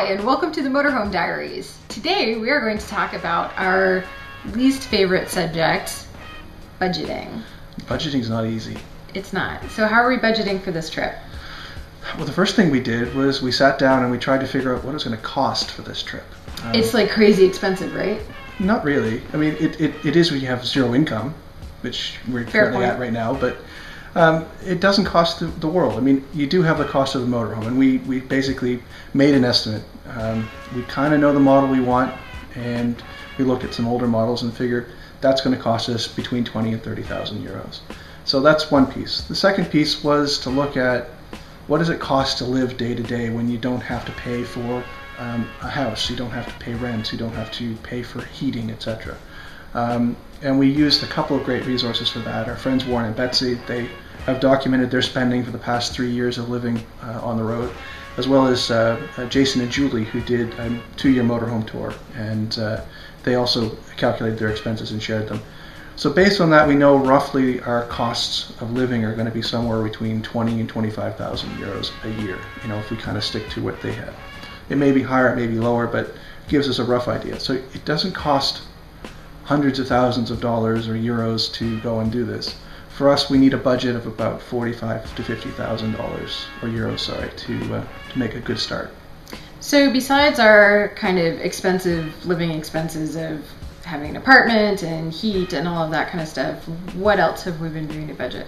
Hi, and welcome to the Motorhome Diaries. Today we are going to talk about our least favorite subject, budgeting. Budgeting's not easy. It's not. So how are we budgeting for this trip? Well, the first thing we did was we sat down and we tried to figure out what it was going to cost for this trip. It's like crazy expensive, right? Not really. I mean, it is when you have zero income, which we're currently at right now, but it doesn't cost the world. I mean, you do have the cost of the motorhome, and we basically made an estimate. We kind of know the model we want, and we looked at some older models and figured that's going to cost us between 20 and 30,000 euros. So that's one piece. The second piece was to look at what does it cost to live day to day when you don't have to pay for a house, you don't have to pay rent, you don't have to pay for heating, etc. And we used a couple of great resources for that. Our friends Warren and Betsy, they have documented their spending for the past 3 years of living on the road, as well as Jason and Julie, who did a 2-year motorhome tour, and they also calculated their expenses and shared them. So based on that, we know roughly our costs of living are going to be somewhere between 20 and 25,000 euros a year, you know, if we kind of stick to what they had. It may be higher, it may be lower, but it gives us a rough idea. So it doesn't cost hundreds of thousands of dollars or euros to go and do this. For us, we need a budget of about $45,000 to $50,000 or euros, sorry, to make a good start. So besides our kind of expensive living expenses of having an apartment and heat and all of that kind of stuff, what else have we been doing to budget?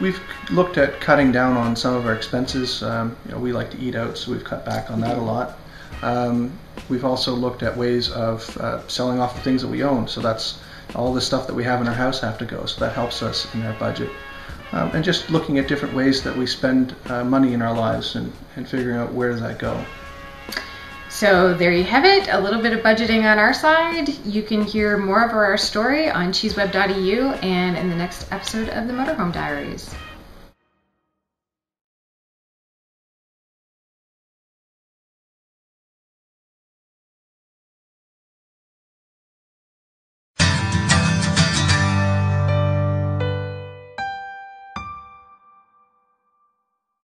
We've looked at cutting down on some of our expenses. You know, we like to eat out, so we've cut back on that a lot. We've also looked at ways of selling off the things that we own. So that's all the stuff that we have in our house have to go. So that helps us in our budget. And just looking at different ways that we spend money in our lives and figuring out where does that go. So there you have it, a little bit of budgeting on our side. You can hear more of our story on CheeseWeb.eu and in the next episode of the Motorhome Diaries.